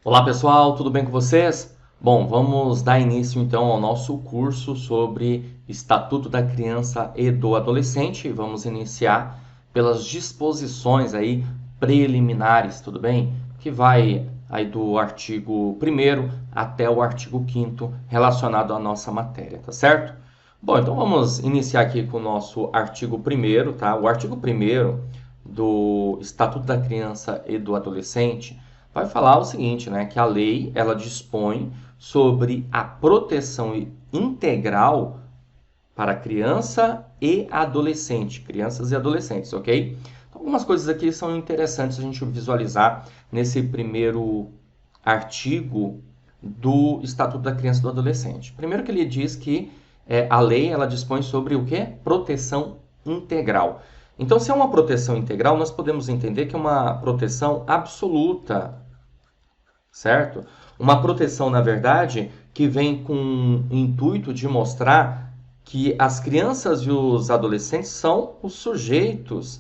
Olá pessoal, tudo bem com vocês? Bom, vamos dar início então ao nosso curso sobre Estatuto da Criança e do Adolescente. Vamos iniciar pelas disposições aí preliminares, tudo bem? Que vai aí do artigo 1º até o artigo 5º relacionado à nossa matéria, tá certo? Bom, então vamos iniciar aqui com o nosso artigo 1º, tá? O artigo 1º do Estatuto da Criança e do Adolescente vai falar o seguinte, né, que a lei ela dispõe sobre a proteção integral para criança e adolescente, crianças e adolescentes, ok? Então, algumas coisas aqui são interessantes a gente visualizar nesse primeiro artigo do Estatuto da Criança e do Adolescente. Primeiro que ele diz que a lei ela dispõe sobre o quê? Proteção integral. Então, se é uma proteção integral, nós podemos entender que é uma proteção absoluta, certo? Uma proteção, na verdade, que vem com o intuito de mostrar que as crianças e os adolescentes são os sujeitos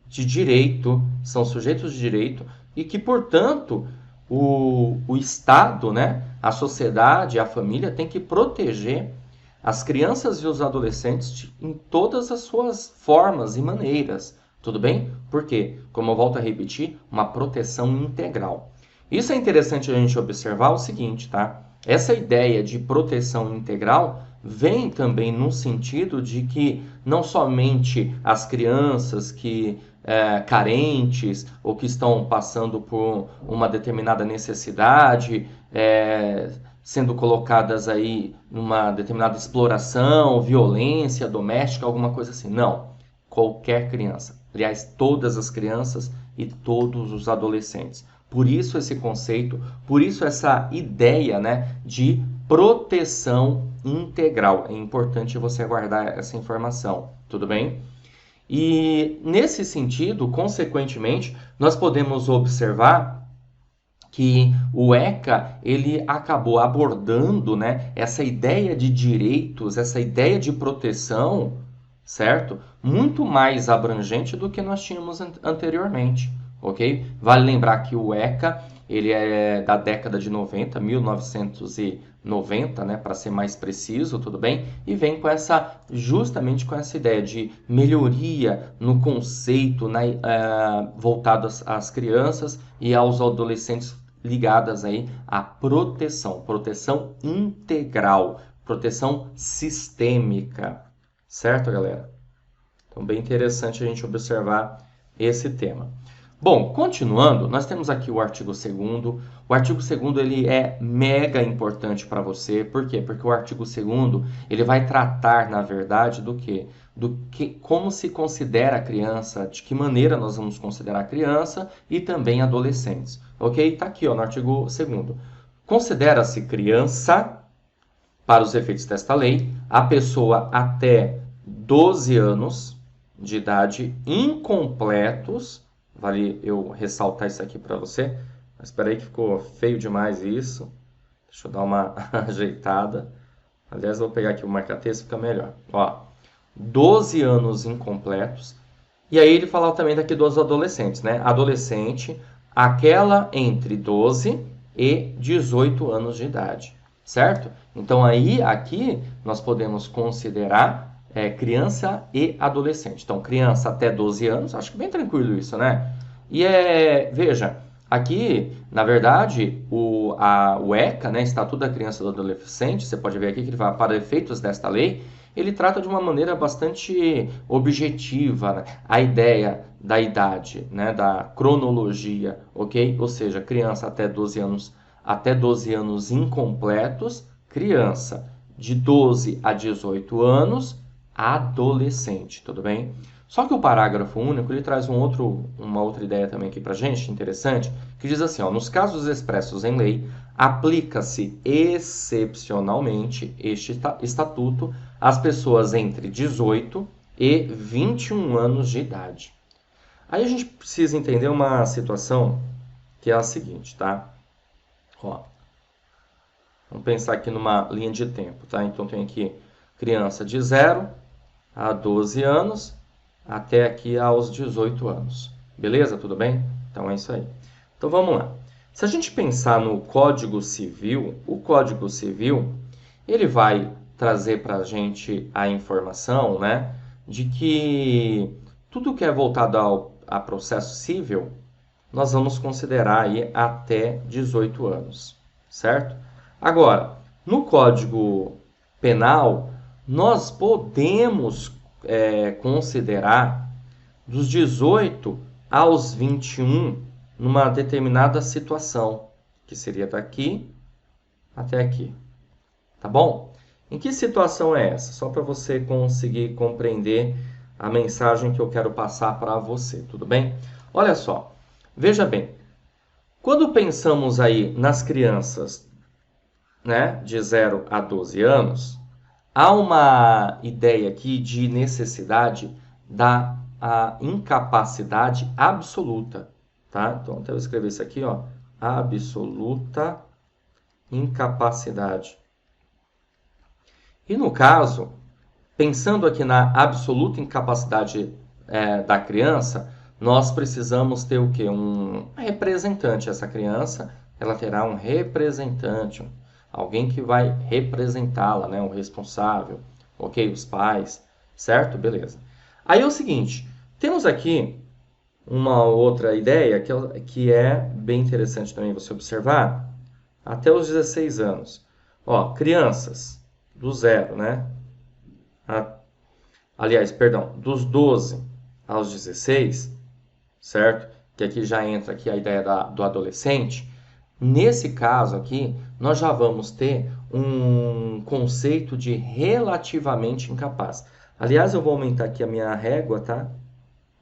de direito, e que, portanto, o Estado, né, a sociedade, a família tem que proteger as crianças e os adolescentes em todas as suas formas e maneiras, tudo bem? Porque, como eu volto a repetir, uma proteção integral. Isso é interessante a gente observar o seguinte, tá? Essa ideia de proteção integral vem também no sentido de que não somente as crianças que carentes ou que estão passando por uma determinada necessidade, sendo colocadas aí numa determinada exploração, violência doméstica, alguma coisa assim. Não. Qualquer criança. Aliás, todas as crianças e todos os adolescentes. Por isso esse conceito, por isso essa ideia, né, de proteção integral. É importante você guardar essa informação, tudo bem? E nesse sentido, consequentemente, nós podemos observar que o ECA ele acabou abordando, né, essa ideia de direitos, essa ideia de proteção, certo? Muito mais abrangente do que nós tínhamos anteriormente, ok? Vale lembrar que o ECA ele é da década de 90, 1990, né, para ser mais preciso, tudo bem? E vem com justamente com essa ideia de melhoria no conceito voltado às crianças e aos adolescentes ligadas aí à proteção integral, proteção sistêmica, certo, galera? Então, bem interessante a gente observar esse tema. Bom, continuando, nós temos aqui o artigo 2º. O artigo 2º ele é mega importante para você. Por quê? Porque o artigo 2º ele vai tratar, na verdade, do quê? Como se considera a criança, de que maneira nós vamos considerar a criança e também adolescentes. Ok? Está aqui, ó, no artigo 2º. Considera-se criança, para os efeitos desta lei, a pessoa até 12 anos de idade incompletos. Vale eu ressaltar isso aqui para você. Mas espera aí que ficou feio demais isso. Deixa eu dar uma ajeitada. Aliás, eu vou pegar aqui o marca-texto, fica melhor. Ó, 12 anos incompletos. E aí ele fala também daqui dos adolescentes, né? Adolescente, aquela entre 12 e 18 anos de idade, certo? Então aí, aqui, nós podemos considerar criança e adolescente. Então, criança até 12 anos, acho que bem tranquilo isso, né? E veja, aqui, na verdade, o ECA, né, Estatuto da Criança e do Adolescente, você pode ver aqui que ele vai, para efeitos desta lei, ele trata de uma maneira bastante objetiva, né, a ideia da idade, né, da cronologia, ok? Ou seja, criança até 12 anos incompletos, criança de 12 a 18 anos, adolescente, tudo bem? Só que o parágrafo único ele traz uma outra ideia também aqui para gente, interessante, que diz assim, ó, nos casos expressos em lei, aplica-se excepcionalmente este estatuto às pessoas entre 18 e 21 anos de idade. Aí a gente precisa entender uma situação que é a seguinte, tá? Ó, vamos pensar aqui numa linha de tempo, tá? Então tem aqui criança de 0 a 12 anos, até aqui aos 18 anos. Beleza? Tudo bem? Então é isso aí. Então vamos lá. Se a gente pensar no Código Civil, o Código Civil, ele vai trazer para a gente a informação, né, de que tudo que é voltado a processo civil, nós vamos considerar aí até 18 anos, certo? Agora, no Código Penal, nós podemos considerar dos 18 aos 21 numa determinada situação, que seria daqui até aqui. Tá bom? Em que situação é essa? Só para você conseguir compreender a mensagem que eu quero passar para você, tudo bem? Olha só, veja bem, quando pensamos aí nas crianças, né, de 0 a 12 anos, há uma ideia aqui de necessidade da incapacidade absoluta, tá? Então, até eu escrever isso aqui, ó, absoluta incapacidade. E no caso, pensando aqui na absoluta incapacidade da criança, nós precisamos ter o quê? Um representante. Essa criança, ela terá um representante, alguém que vai representá-la, né? Um responsável, ok? Os pais, certo? Beleza. Aí é o seguinte, temos aqui uma outra ideia que é bem interessante também você observar, até os 16 anos. Ó, crianças do 0, né? Aliás, perdão, dos 12 aos 16, certo? Que aqui já entra aqui a ideia do adolescente. Nesse caso aqui, nós já vamos ter um conceito de relativamente incapaz. Aliás, eu vou aumentar aqui a minha régua, tá?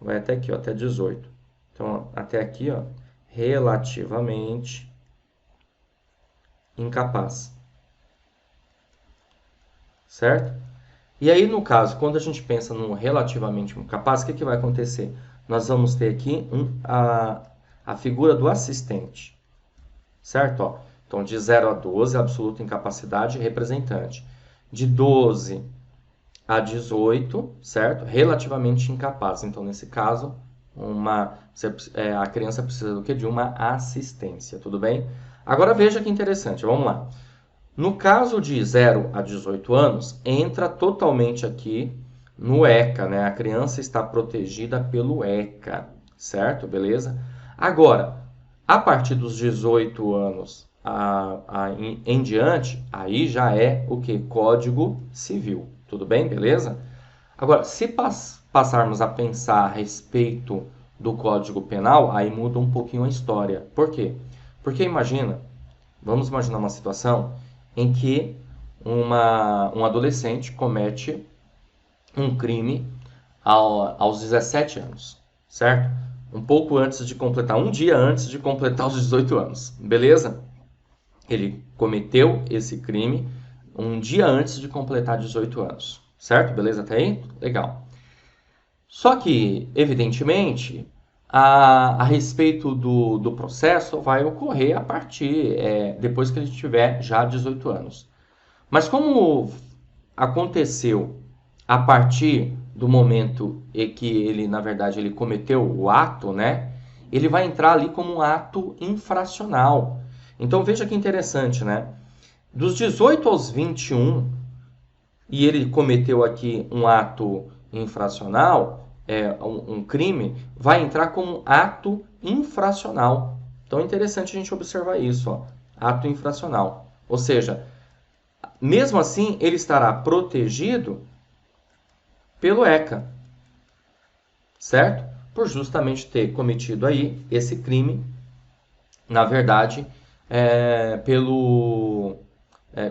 Vai até aqui, ó, até 18. Então, até aqui, ó, relativamente incapaz. Certo? E aí, no caso, quando a gente pensa no relativamente incapaz, o que vai acontecer? Nós vamos ter aqui a figura do assistente. Certo? Ó, então, de 0 a 12, absoluta incapacidade, representante. De 12 a 18, certo? Relativamente incapaz. Então, nesse caso, a criança precisa do quê? De uma assistência, tudo bem? Agora veja que interessante, vamos lá. No caso de 0 a 18 anos, entra totalmente aqui no ECA, né? A criança está protegida pelo ECA, certo? Beleza? Agora, a partir dos 18 anos em diante, aí já é o que? Código Civil. Tudo bem? Beleza? Agora, se passarmos a pensar a respeito do Código Penal, aí muda um pouquinho a história. Por quê? Porque vamos imaginar uma situação em que um adolescente comete um crime aos 17 anos, certo? Um dia antes de completar os 18 anos, beleza? Ele cometeu esse crime um dia antes de completar 18 anos, certo? Beleza até aí? Legal. Só que, evidentemente, a respeito do processo vai ocorrer a partir, depois que ele tiver já 18 anos. Mas como aconteceu a partir do momento em que ele, na verdade, ele cometeu o ato, né? Ele vai entrar ali como um ato infracional. Então veja que interessante, né? Dos 18 aos 21, e ele cometeu aqui um ato infracional, um crime, vai entrar como ato infracional. Então é interessante a gente observar isso, ó, ato infracional. Ou seja, mesmo assim, ele estará protegido pelo ECA, certo? Por justamente ter cometido aí esse crime, na verdade,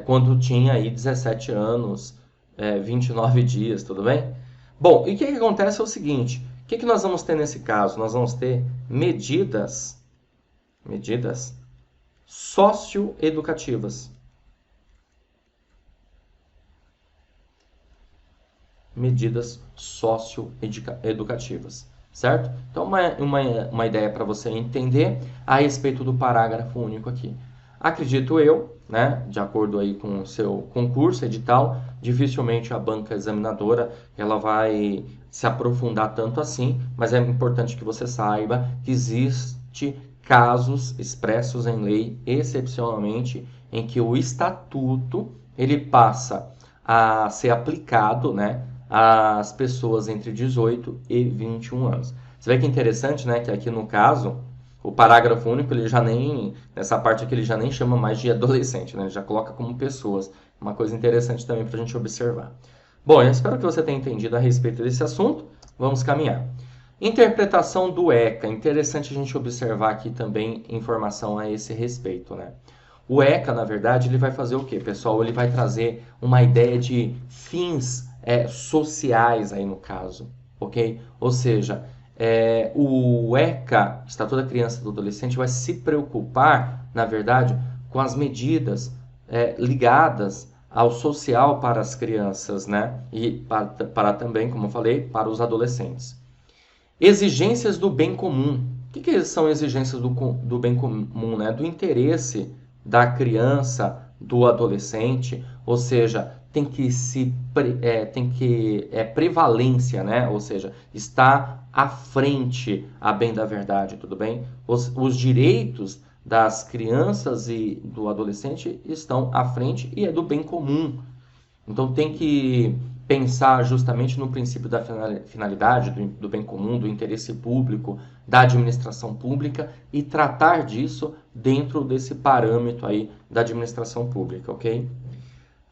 quando tinha aí 17 anos, 29 dias, tudo bem? Bom, e o que acontece é o seguinte, o que nós vamos ter nesse caso? Nós vamos ter medidas socioeducativas. Medidas socioeducativas, certo? Então, uma ideia para você entender a respeito do parágrafo único aqui. Acredito eu, né, de acordo aí com o seu concurso, edital, dificilmente a banca examinadora ela vai se aprofundar tanto assim, mas é importante que você saiba que existe casos expressos em lei, excepcionalmente, em que o estatuto ele passa a ser aplicado, né, às pessoas entre 18 e 21 anos. Você vê que é interessante, né, que aqui no caso, o parágrafo único, ele já nem, nessa parte aqui, ele já nem chama mais de adolescente, né, ele já coloca como pessoas. Uma coisa interessante também para a gente observar. Bom, eu espero que você tenha entendido a respeito desse assunto. Vamos caminhar. Interpretação do ECA. Interessante a gente observar aqui também informação a esse respeito, né? O ECA, na verdade, ele vai fazer o quê, pessoal? Ele vai trazer uma ideia de fins sociais aí no caso, ok? Ou seja, o ECA, Estatuto da Criança e do Adolescente, vai se preocupar, na verdade, com as medidas ligadas ao social para as crianças, né? E para também, como eu falei, para os adolescentes. Exigências do bem comum. O que são exigências do bem comum, né? Do interesse da criança, do adolescente, ou seja, tem que prevalência, né? Ou seja, está à frente a bem da verdade, tudo bem? Os direitos das crianças e do adolescente estão à frente e é do bem comum. Então tem que pensar justamente no princípio da finalidade, do bem comum, do interesse público, da administração pública e tratar disso dentro desse parâmetro aí da administração pública, ok?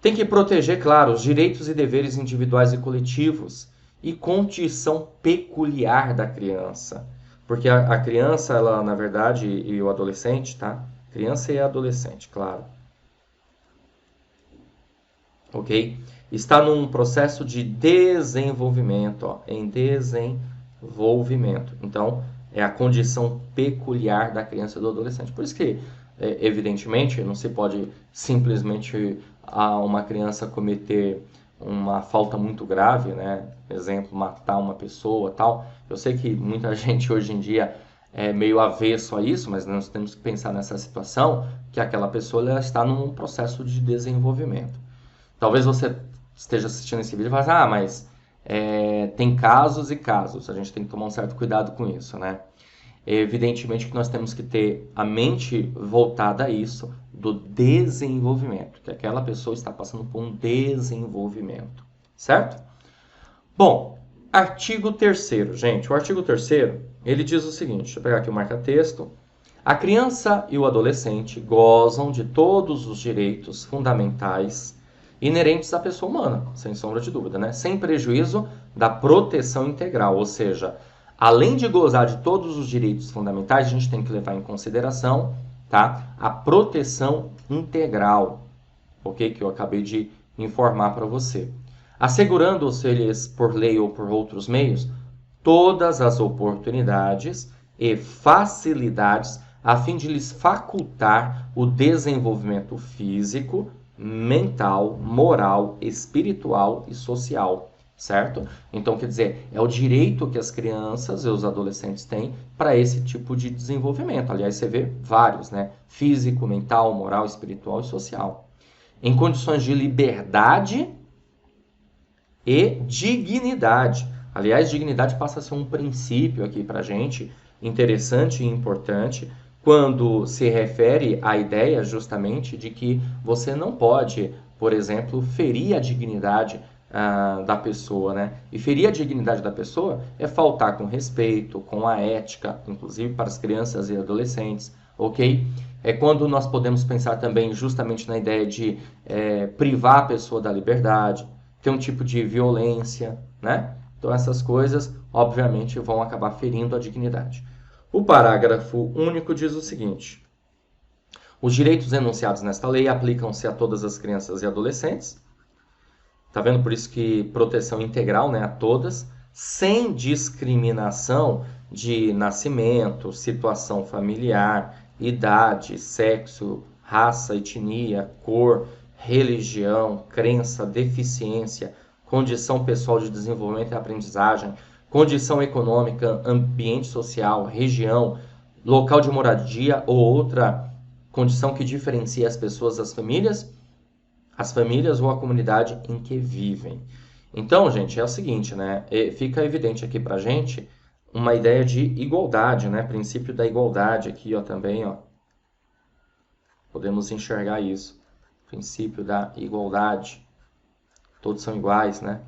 Tem que proteger, claro, os direitos e deveres individuais e coletivos e condição peculiar da criança. Porque a criança, ela, na verdade, e o adolescente, tá? Criança e adolescente, claro. Ok? Está num processo de desenvolvimento, ó, em desenvolvimento. Então, é a condição peculiar da criança e do adolescente. Por isso que, evidentemente, não se pode simplesmente uma criança cometer uma falta muito grave, né? Exemplo, matar uma pessoa, tal. Eu sei que muita gente hoje em dia é meio avesso a isso, mas nós temos que pensar nessa situação que aquela pessoa ela está num processo de desenvolvimento. Talvez você esteja assistindo esse vídeo e fale, mas tem casos e casos, a gente tem que tomar um certo cuidado com isso, né? Evidentemente que nós temos que ter a mente voltada a isso, do desenvolvimento, que aquela pessoa está passando por um desenvolvimento, certo? Bom, artigo 3º, gente, o artigo 3º, ele diz o seguinte, deixa eu pegar aqui o marca-texto, a criança e o adolescente gozam de todos os direitos fundamentais inerentes à pessoa humana, sem sombra de dúvida, né? Sem prejuízo da proteção integral, ou seja, além de gozar de todos os direitos fundamentais, a gente tem que levar em consideração, tá, a proteção integral, ok? Que eu acabei de informar para você. Assegurando-se-lhes por lei ou por outros meios todas as oportunidades e facilidades a fim de lhes facultar o desenvolvimento físico, mental, moral, espiritual e social, certo? Então, quer dizer, é o direito que as crianças e os adolescentes têm para esse tipo de desenvolvimento. Aliás, você vê vários, né? Físico, mental, moral, espiritual e social. Em condições de liberdade e dignidade. Aliás, dignidade passa a ser um princípio aqui para a gente, interessante e importante, quando se refere à ideia justamente de que você não pode, por exemplo, ferir a dignidade da pessoa, né? E ferir a dignidade da pessoa é faltar com respeito, com a ética, inclusive para as crianças e adolescentes, ok? É quando nós podemos pensar também justamente na ideia de privar a pessoa da liberdade, ter um tipo de violência, né? Então essas coisas, obviamente, vão acabar ferindo a dignidade. O parágrafo único diz o seguinte: os direitos enunciados nesta lei aplicam-se a todas as crianças e adolescentes. Tá vendo? Por isso que proteção integral, né, a todas, sem discriminação de nascimento, situação familiar, idade, sexo, raça, etnia, cor, religião, crença, deficiência, condição pessoal de desenvolvimento e aprendizagem, condição econômica, ambiente social, região, local de moradia ou outra condição que diferencia as pessoas das as famílias ou a comunidade em que vivem. Então, gente, é o seguinte, né? Fica evidente aqui pra gente uma ideia de igualdade, né? Princípio da igualdade aqui, ó, também, ó. Podemos enxergar isso. Princípio da igualdade. Todos são iguais, né?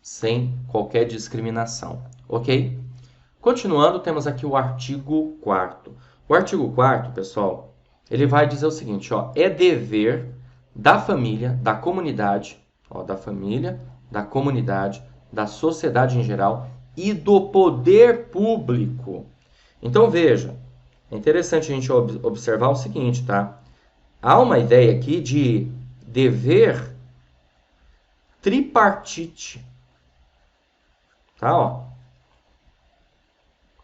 Sem qualquer discriminação. Ok? Continuando, temos aqui o artigo 4º. O artigo 4º, pessoal, ele vai dizer o seguinte, ó, é dever da família, da comunidade, ó, da família, da comunidade, da sociedade em geral e do poder público. Então, veja, é interessante a gente observar o seguinte, tá? Há uma ideia aqui de dever tripartite, tá? Ó,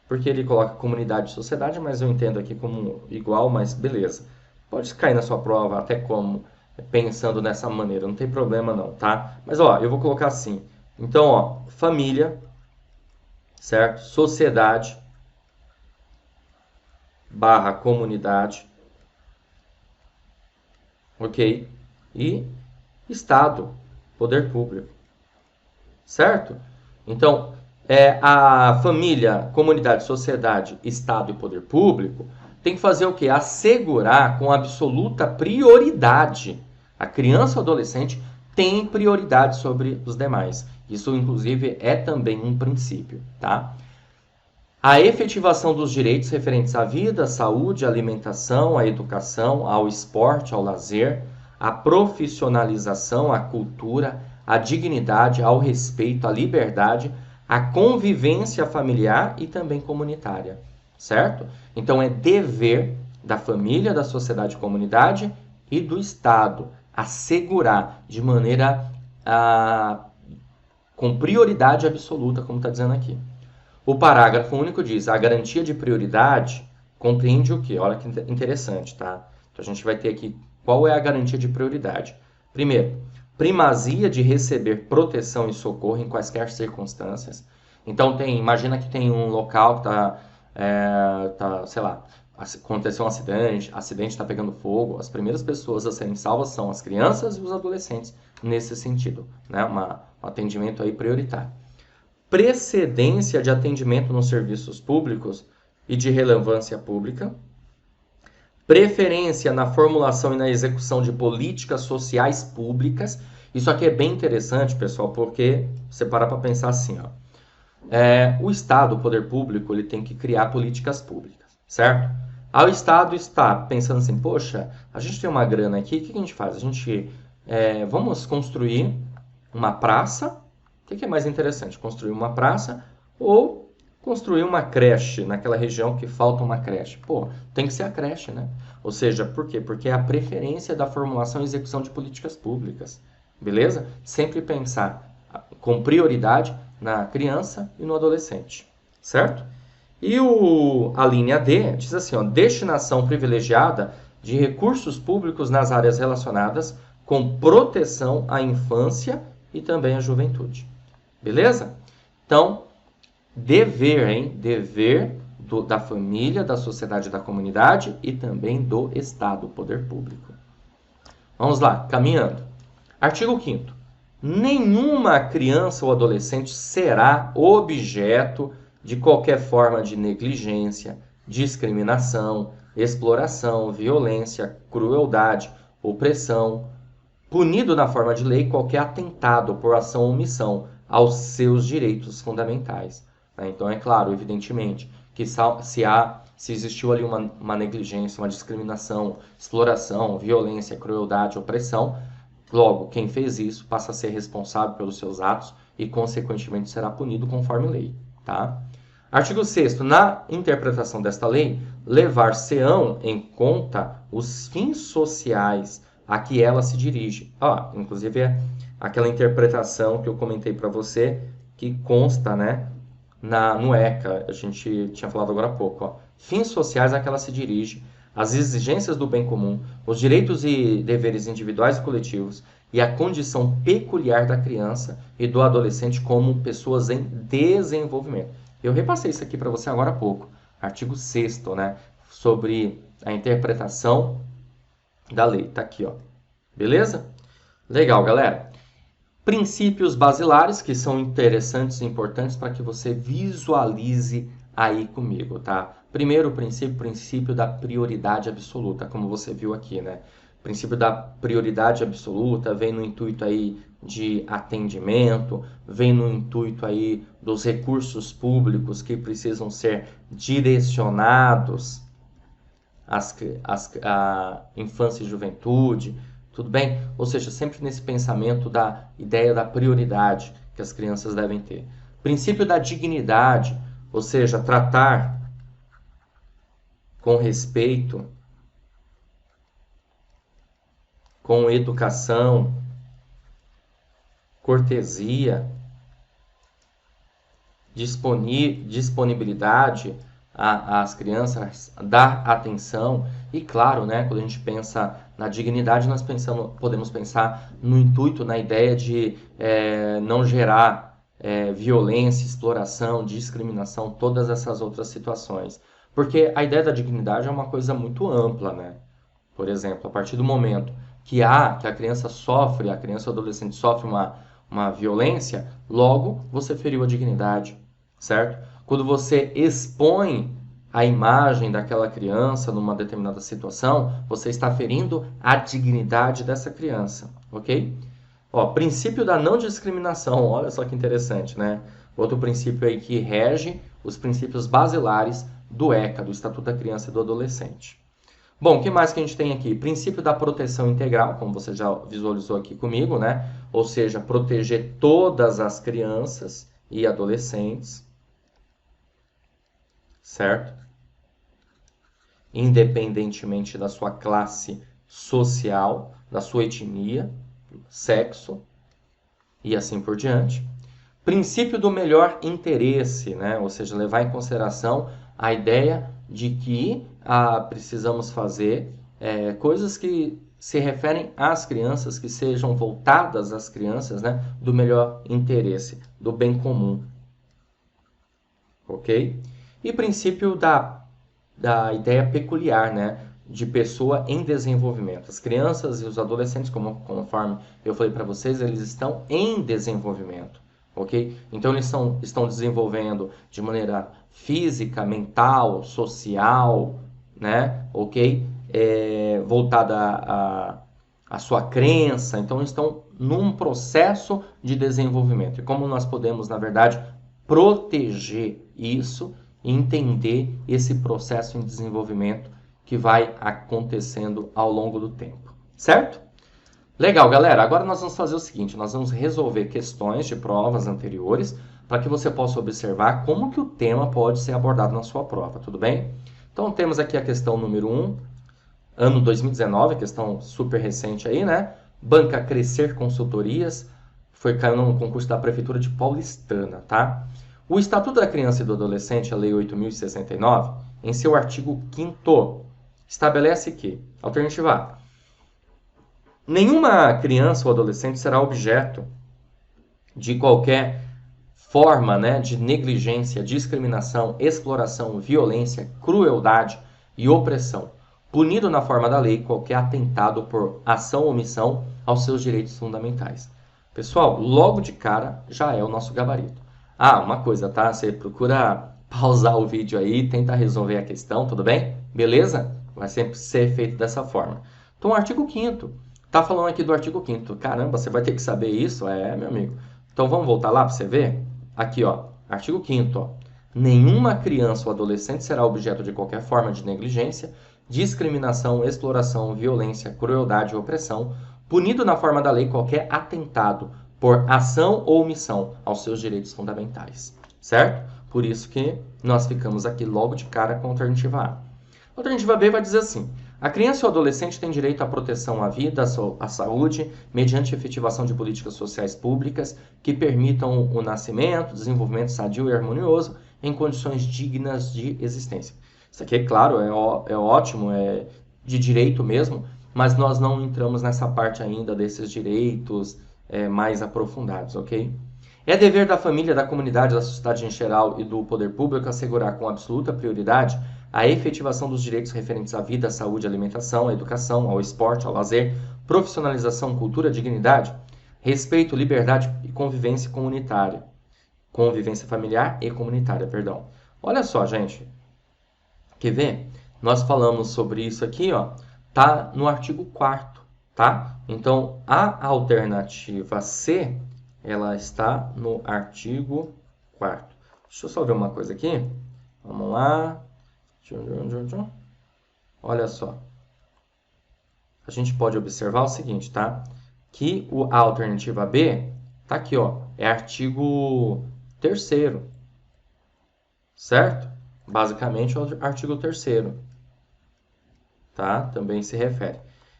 porque ele coloca comunidade e sociedade, mas eu entendo aqui como igual, mas beleza. Pode cair na sua prova até como pensando nessa maneira, não tem problema não, tá? Mas ó, eu vou colocar assim. Então, ó, família, certo? Sociedade barra comunidade, ok? E Estado, poder público, certo? Então, a família, comunidade, sociedade, Estado e poder público tem que fazer o quê? Assegurar com absoluta prioridade. A criança ou adolescente tem prioridade sobre os demais. Isso, inclusive, é também um princípio, tá? A efetivação dos direitos referentes à vida, à saúde, à alimentação, à educação, ao esporte, ao lazer, à profissionalização, à cultura, à dignidade, ao respeito, à liberdade, à convivência familiar e também comunitária, certo? Então é dever da família, da sociedade e comunidade e do Estado assegurar de maneira com prioridade absoluta, como está dizendo aqui. O parágrafo único diz: a garantia de prioridade compreende o quê? Olha que interessante, tá? Então a gente vai ter aqui qual é a garantia de prioridade. Primeiro, primazia de receber proteção e socorro em quaisquer circunstâncias. Então imagina que tem um local que sei lá, aconteceu um acidente está pegando fogo, as primeiras pessoas a serem salvas são as crianças e os adolescentes nesse sentido, né? Um atendimento aí prioritário. Precedência de atendimento nos serviços públicos e de relevância pública, preferência na formulação e na execução de políticas sociais públicas. Isso aqui é bem interessante, pessoal, porque você para pensar assim, ó. O Estado, o poder público, ele tem que criar políticas públicas, certo? Aí o Estado está pensando assim, poxa, a gente tem uma grana aqui, o que a gente faz? A gente vamos construir uma praça. O que é mais interessante? Construir uma praça ou construir uma creche naquela região que falta uma creche? Pô, tem que ser a creche, né? Ou seja, por quê? Porque é a preferência da formulação e execução de políticas públicas. Beleza? Sempre pensar com prioridade na criança e no adolescente. Certo? E a linha D diz assim, ó, destinação privilegiada de recursos públicos nas áreas relacionadas com proteção à infância e também à juventude. Beleza? Então, dever, hein? Dever da família, da sociedade e da comunidade e também do Estado, poder público. Vamos lá, caminhando. Artigo 5º. Nenhuma criança ou adolescente será objeto de qualquer forma de negligência, discriminação, exploração, violência, crueldade, opressão, punido na forma de lei qualquer atentado por ação ou omissão aos seus direitos fundamentais. Então, é claro, evidentemente, que se existiu ali uma negligência, uma discriminação, exploração, violência, crueldade, opressão, logo, quem fez isso passa a ser responsável pelos seus atos e, consequentemente, será punido conforme lei. Tá? Artigo 6º. Na interpretação desta lei, levar-se-ão em conta os fins sociais a que ela se dirige. Inclusive é aquela interpretação que eu comentei para você, que consta, né, no ECA, a gente tinha falado agora há pouco. Ó. Fins sociais a que ela se dirige, as exigências do bem comum, os direitos e deveres individuais e coletivos e a condição peculiar da criança e do adolescente como pessoas em desenvolvimento. Eu repassei isso aqui para você agora há pouco, artigo 6º, né, sobre a interpretação da lei. Tá aqui, ó. Beleza? Legal, galera. Princípios basilares que são interessantes e importantes para que você visualize aí comigo, tá? Primeiro princípio da prioridade absoluta, como você viu aqui, né? O princípio da prioridade absoluta vem no intuito aí de atendimento, vem no intuito aí dos recursos públicos que precisam ser direcionados à infância e juventude, tudo bem? Ou seja, sempre nesse pensamento da ideia da prioridade que as crianças devem ter. Princípio da dignidade, ou seja, tratar com respeito, com educação, cortesia, disponibilidade às crianças, dar atenção e, claro, né, quando a gente pensa na dignidade, nós podemos pensar no intuito, na ideia de não gerar violência, exploração, discriminação, todas essas outras situações. Porque a ideia da dignidade é uma coisa muito ampla, né? Por exemplo, a partir do momento que a criança sofre, a criança ou adolescente sofre uma violência, logo você feriu a dignidade, certo? Quando você expõe a imagem daquela criança numa determinada situação, você está ferindo a dignidade dessa criança, ok? Ó, princípio da não discriminação, olha só que interessante, né? Outro princípio aí que rege os princípios basilares do ECA, do Estatuto da Criança e do Adolescente. Bom, o que mais que a gente tem aqui? Princípio da proteção integral, como você já visualizou aqui comigo, né? Ou seja, proteger todas as crianças e adolescentes, certo? Independentemente da sua classe social, da sua etnia, sexo e assim por diante. Princípio do melhor interesse, né? Ou seja, levar em consideração a ideia de que precisamos fazer coisas que se referem às crianças, que sejam voltadas às crianças, né? Do melhor interesse, do bem comum. Ok? E princípio da ideia peculiar, né? De pessoa em desenvolvimento. As crianças e os adolescentes, conforme eu falei para vocês, eles estão em desenvolvimento, ok? Então eles estão desenvolvendo de maneira física, mental, social, né? Ok? Voltada à sua crença. Então estão num processo de desenvolvimento. E como nós podemos, na verdade, proteger isso e entender esse processo em desenvolvimento que vai acontecendo ao longo do tempo, certo? Legal, galera. Agora nós vamos fazer o seguinte, nós vamos resolver questões de provas anteriores para que você possa observar como que o tema pode ser abordado na sua prova, tudo bem? Então temos aqui a questão número 1, ano 2019, questão super recente aí, né? Banca Crescer Consultorias, caiu no concurso da Prefeitura de Paulistana, tá? O Estatuto da Criança e do Adolescente, a Lei 8.069, em seu artigo 5º, estabelece que, alternativa A, nenhuma criança ou adolescente será objeto de qualquer forma, né, de negligência, discriminação, exploração, violência, crueldade e opressão, punido na forma da lei qualquer atentado por ação ou omissão aos seus direitos fundamentais. Pessoal, logo de cara já é o nosso gabarito. Uma coisa, tá? Você procura pausar o vídeo aí, tenta resolver a questão, tudo bem? Beleza? Vai sempre ser feito dessa forma. Então, o artigo 5º. Tá falando aqui do artigo 5º. Caramba, você vai ter que saber isso? Meu amigo. Então, vamos voltar lá para você ver? Aqui, ó. Artigo 5º, ó. Nenhuma criança ou adolescente será objeto de qualquer forma de negligência, discriminação, exploração, violência, crueldade ou opressão, punido na forma da lei qualquer atentado por ação ou omissão aos seus direitos fundamentais, certo? Por isso que nós ficamos aqui logo de cara com a alternativa A. A alternativa B vai dizer assim: a criança ou adolescente tem direito à proteção à vida, à saúde, mediante efetivação de políticas sociais públicas que permitam o nascimento, desenvolvimento sadio e harmonioso em condições dignas de existência. Isso aqui, é claro, é ótimo, é de direito mesmo, mas nós não entramos nessa parte ainda desses direitos mais aprofundados, ok? É dever da família, da comunidade, da sociedade em geral e do poder público assegurar com absoluta prioridade a efetivação dos direitos referentes à vida, à saúde, à alimentação, à educação, ao esporte, ao lazer, profissionalização, cultura, dignidade, respeito, liberdade e convivência comunitária. Convivência familiar e comunitária, perdão. Olha só, gente. Quer ver? Nós falamos sobre isso aqui, ó. Tá no artigo 4º, tá? Então, a alternativa C, ela está no artigo 4º. Deixa eu só ver uma coisa aqui. Vamos lá. Olha só. A gente pode observar o seguinte, tá? Que a alternativa B tá aqui, ó. É artigo 3º. Certo? Basicamente, é o artigo 3º. Tá? Também se refere.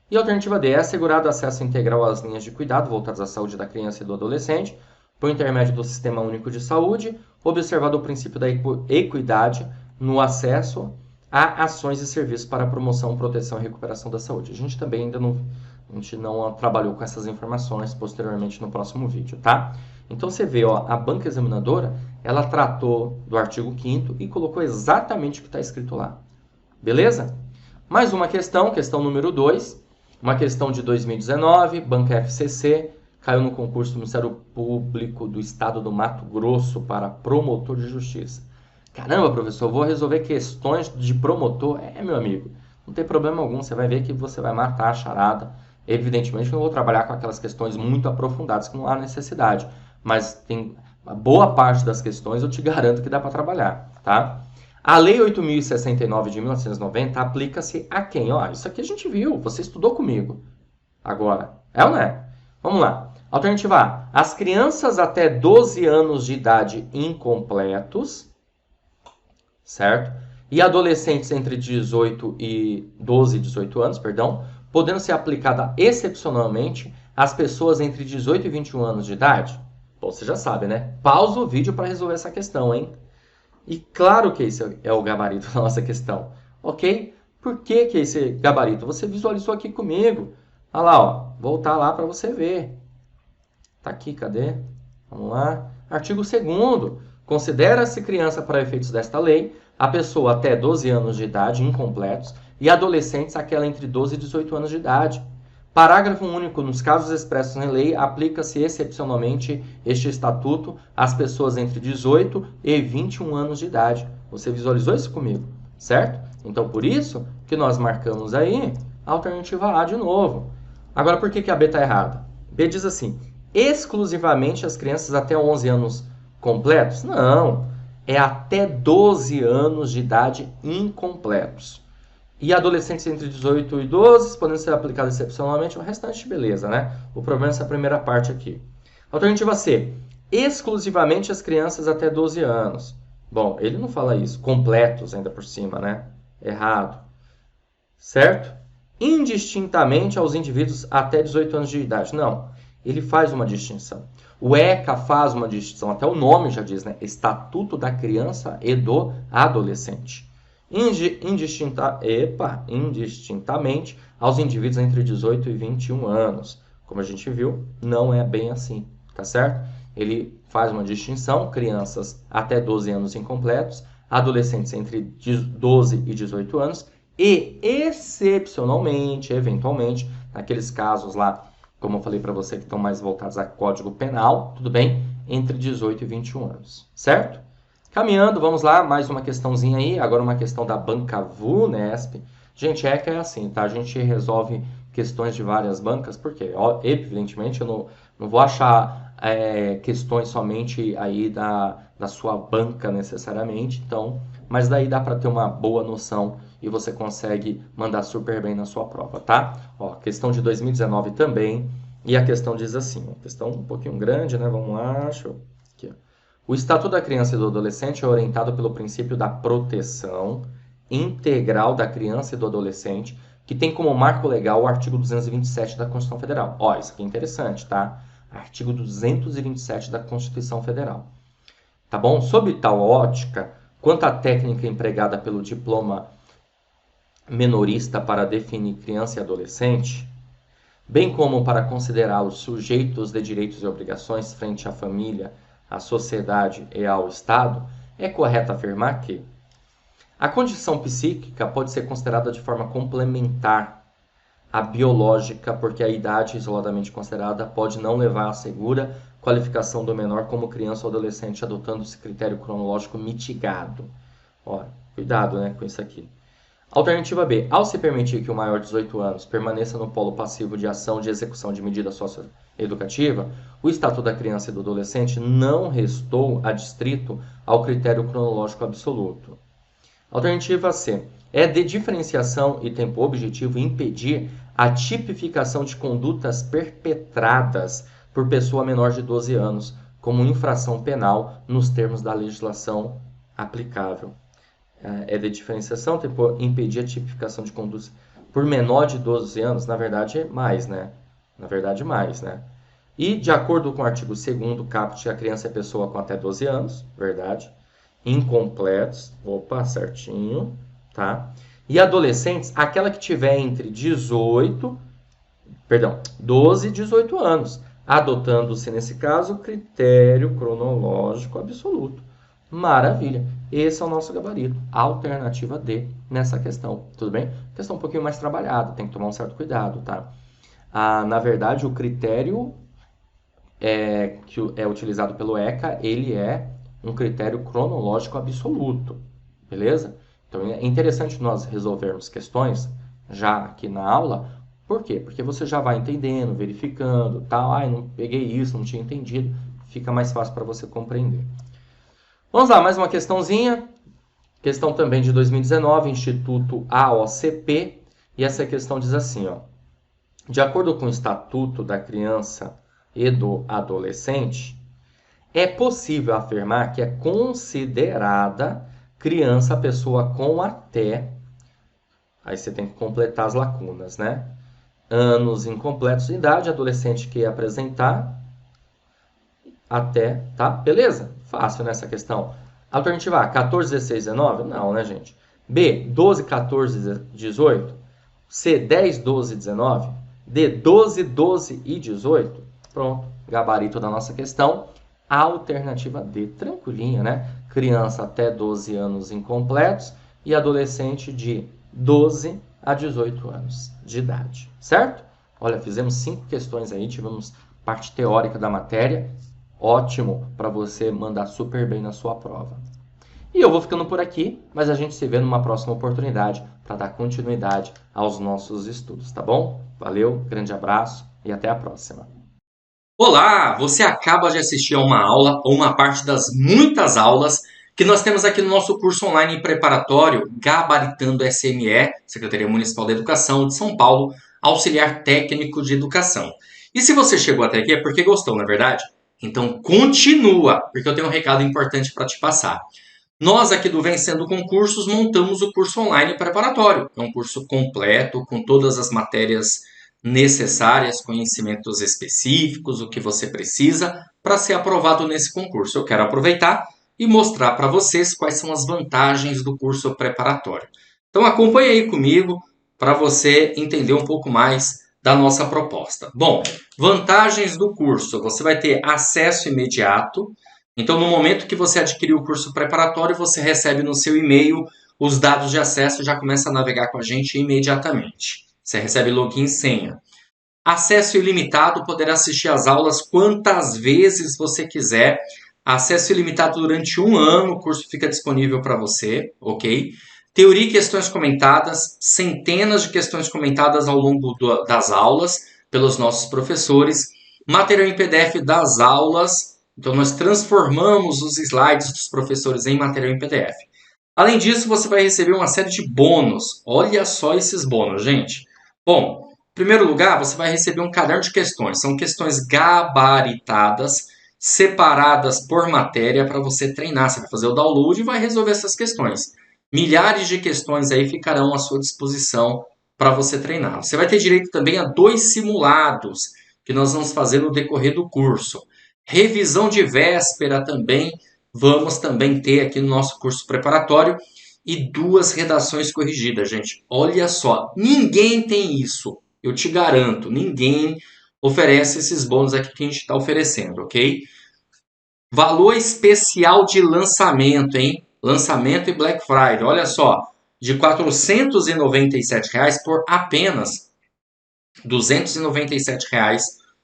E a alternativa D é assegurado acesso integral às linhas de cuidado voltadas à saúde da criança e do adolescente, por intermédio do Sistema Único de Saúde, observado o princípio da equidade no acesso a ações e serviços para a promoção, proteção e recuperação da saúde. A gente também ainda não trabalhou com essas informações posteriormente no próximo vídeo, tá? Então você vê, ó, a banca examinadora, ela tratou do artigo 5º e colocou exatamente o que está escrito lá. Beleza? Mais uma questão número 2, uma questão de 2019, banca FCC, caiu no concurso do Ministério Público do Estado do Mato Grosso para promotor de justiça. Caramba, professor, eu vou resolver questões de promotor. Meu amigo, não tem problema algum, você vai ver que você vai matar a charada. Evidentemente que eu não vou trabalhar com aquelas questões muito aprofundadas, que não há necessidade. Mas tem uma boa parte das questões, eu te garanto que dá para trabalhar, tá? A Lei 8.069 de 1990 aplica-se a quem? Ó, isso aqui a gente viu, você estudou comigo. Agora, é ou não é? Vamos lá. Alternativa A. As crianças até 12 anos de idade incompletos, certo? E adolescentes entre 18 e 12 e 18 anos, perdão, podendo ser aplicada excepcionalmente às pessoas entre 18 e 21 anos de idade. Bom, você já sabe, né? Pausa o vídeo para resolver essa questão, hein? E claro que esse é o gabarito da nossa questão, ok? Por que que esse gabarito? Você visualizou aqui comigo. Olha lá, ó. Voltar lá para você ver. Tá aqui, cadê? Vamos lá. Artigo 2º. Considera-se criança para efeitos desta lei a pessoa até 12 anos de idade incompletos e adolescentes aquela entre 12 e 18 anos de idade. Parágrafo único. Nos casos expressos em lei, aplica-se excepcionalmente este estatuto às pessoas entre 18 e 21 anos de idade. Você visualizou isso comigo, certo? Então, por isso que nós marcamos aí a alternativa A de novo. Agora, por que a B está errada? B diz assim, exclusivamente as crianças até 11 anos completos? Não, é até 12 anos de idade incompletos. E adolescentes entre 18 e 12, podendo ser aplicados excepcionalmente, o restante, beleza, né? O problema é essa primeira parte aqui. Alternativa C, exclusivamente as crianças até 12 anos. Bom, ele não fala isso, completos ainda por cima, né? Errado. Certo? Indistintamente aos indivíduos até 18 anos de idade. Não, ele faz uma distinção. O ECA faz uma distinção, até o nome já diz, né? Estatuto da Criança e do Adolescente. Indistintamente aos indivíduos entre 18 e 21 anos. Como a gente viu, não é bem assim, tá certo? Ele faz uma distinção, crianças até 12 anos incompletos, adolescentes entre 12 e 18 anos e, excepcionalmente, eventualmente, naqueles casos lá, como eu falei para você, que estão mais voltados a Código Penal, tudo bem? Entre 18 e 21 anos, certo? Caminhando, vamos lá, mais uma questãozinha aí, agora uma questão da banca VUNESP. Gente, é que é assim, tá? A gente resolve questões de várias bancas, porque, evidentemente, eu não vou achar questões somente aí da sua banca necessariamente, então, mas daí dá para ter uma boa noção e você consegue mandar super bem na sua prova, tá? Ó, questão de 2019 também, e a questão diz assim, uma questão um pouquinho grande, né? Vamos lá, deixa eu... Aqui, ó. O Estatuto da Criança e do Adolescente é orientado pelo princípio da proteção integral da criança e do adolescente, que tem como marco legal o artigo 227 da Constituição Federal. Ó, isso aqui é interessante, tá? Artigo 227 da Constituição Federal. Tá bom? Sob tal ótica, quanto à técnica empregada pelo diploma menorista para definir criança e adolescente, bem como para considerá-los sujeitos de direitos e obrigações frente à família, à sociedade e ao Estado, é correto afirmar que a condição psíquica pode ser considerada de forma complementar a biológica, porque a idade isoladamente considerada pode não levar à segura qualificação do menor como criança ou adolescente, adotando esse critério cronológico mitigado. Ó, cuidado, né, com isso aqui. Alternativa B. Ao se permitir que o maior de 18 anos permaneça no polo passivo de ação de execução de medida socioeducativa, o Estatuto da Criança e do Adolescente não restou adstrito ao critério cronológico absoluto. Alternativa C. É de diferenciação e tem por objetivo impedir a tipificação de condutas perpetradas por pessoa menor de 12 anos como infração penal nos termos da legislação aplicável. É de diferenciação, tem por impedir a tipificação de condutas por menor de 12 anos, na verdade é mais, né? Na verdade mais, né? E de acordo com o artigo 2º caput, a criança é pessoa com até 12 anos, verdade? Incompletos, opa, certinho, tá? E adolescentes, aquela que tiver entre 12 e 18 anos, adotando-se nesse caso o critério cronológico absoluto. Maravilha, esse é o nosso gabarito, alternativa D nessa questão, tudo bem? Questão um pouquinho mais trabalhada, tem que tomar um certo cuidado, tá? Na verdade, o critério que é utilizado pelo ECA, ele é um critério cronológico absoluto, beleza? Então é interessante nós resolvermos questões já aqui na aula, por quê? Porque você já vai entendendo, verificando, tal, não peguei isso, não tinha entendido, fica mais fácil para você compreender. Vamos lá, mais uma questãozinha, questão também de 2019, Instituto AOCP, e essa questão diz assim, ó, de acordo com o Estatuto da Criança e do Adolescente, é possível afirmar que é considerada criança a pessoa com até, aí você tem que completar as lacunas, né? Anos incompletos de idade, adolescente que apresentar até, tá? Beleza? Fácil nessa questão. Alternativa A, 14, 16, 19? Não, né, gente? B, 12, 14, 18? C, 10, 12, 19? D, 12, 12 e 18? Pronto, gabarito da nossa questão. Alternativa D, tranquilinha, né? Criança até 12 anos incompletos e adolescente de 12 a 18 anos de idade, certo? Olha, fizemos 5 questões aí, tivemos parte teórica da matéria, ótimo para você mandar super bem na sua prova. E eu vou ficando por aqui, mas a gente se vê numa próxima oportunidade para dar continuidade aos nossos estudos, tá bom? Valeu, grande abraço e até a próxima. Olá, você acaba de assistir a uma aula ou uma parte das muitas aulas que nós temos aqui no nosso curso online preparatório Gabaritando SME, Secretaria Municipal da Educação de São Paulo, auxiliar técnico de educação. E se você chegou até aqui é porque gostou, não é verdade? Então continua, porque eu tenho um recado importante para te passar. Nós aqui do Vencendo Concursos montamos o curso online preparatório. É um curso completo, com todas as matérias necessárias, conhecimentos específicos, o que você precisa para ser aprovado nesse concurso. Eu quero aproveitar e mostrar para vocês quais são as vantagens do curso preparatório. Então acompanhe aí comigo para você entender um pouco mais da nossa proposta. Bom, vantagens do curso. Você vai ter acesso imediato. Então, no momento que você adquirir o curso preparatório, você recebe no seu e-mail os dados de acesso e já começa a navegar com a gente imediatamente. Você recebe login e senha. Acesso ilimitado, poderá assistir às aulas quantas vezes você quiser. Acesso ilimitado durante 1 ano, o curso fica disponível para você, ok? Teoria e questões comentadas, centenas de questões comentadas ao longo das aulas pelos nossos professores. Material em PDF das aulas, então nós transformamos os slides dos professores em material em PDF. Além disso, você vai receber uma série de bônus. Olha só esses bônus, gente. Bom, em primeiro lugar, você vai receber um caderno de questões. São questões gabaritadas, separadas por matéria para você treinar. Você vai fazer o download e vai resolver essas questões. Milhares de questões aí ficarão à sua disposição para você treinar. Você vai ter direito também a 2 simulados que nós vamos fazer no decorrer do curso. Revisão de véspera também vamos também ter aqui no nosso curso preparatório e 2 redações corrigidas, gente. Olha só, ninguém tem isso. Eu te garanto, ninguém oferece esses bônus aqui que a gente está oferecendo, ok? Valor especial de lançamento, hein? Lançamento e Black Friday. Olha só, de R$ 497 por apenas R$ 297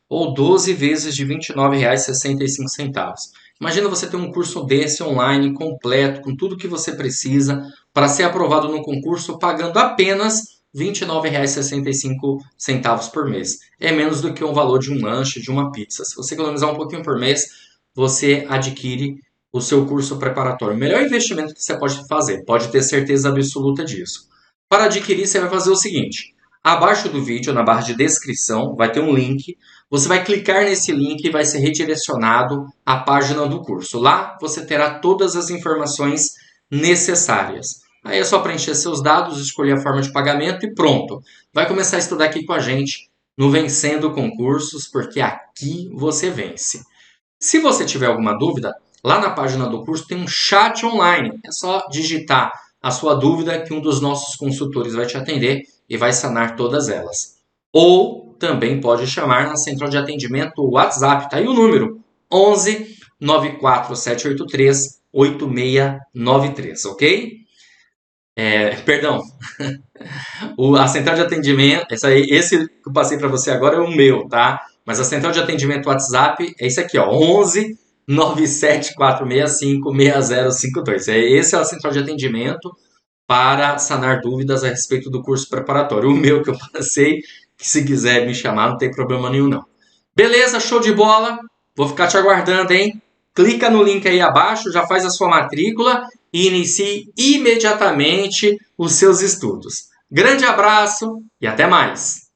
ou 12 vezes de R$ 29,65. Imagina você ter um curso desse online completo, com tudo que você precisa para ser aprovado no concurso, pagando apenas R$ 29,65 por mês. É menos do que o valor de um lanche, de uma pizza. Se você economizar um pouquinho por mês, você adquire o seu curso preparatório. O melhor investimento que você pode fazer, pode ter certeza absoluta disso. Para adquirir, você vai fazer o seguinte: abaixo do vídeo, na barra de descrição, vai ter um link. Você vai clicar nesse link e vai ser redirecionado à página do curso. Lá você terá todas as informações necessárias. Aí é só preencher seus dados, escolher a forma de pagamento e pronto. Vai começar a estudar aqui com a gente no Vencendo Concursos, porque aqui você vence. Se você tiver alguma dúvida, lá na página do curso tem um chat online. É só digitar a sua dúvida que um dos nossos consultores vai te atender e vai sanar todas elas. Ou também pode chamar na central de atendimento WhatsApp, tá aí o número 11 94783 8693, ok? Perdão, a central de atendimento, esse que eu passei para você agora é o meu, tá? Mas a central de atendimento WhatsApp é isso aqui, ó, 11 97465 6052. Esse é a central de atendimento para sanar dúvidas a respeito do curso preparatório. O meu que eu passei, que se quiser me chamar, não tem problema nenhum não. Beleza, show de bola. Vou ficar te aguardando, hein? Clica no link aí abaixo, já faz a sua matrícula e inicie imediatamente os seus estudos. Grande abraço e até mais!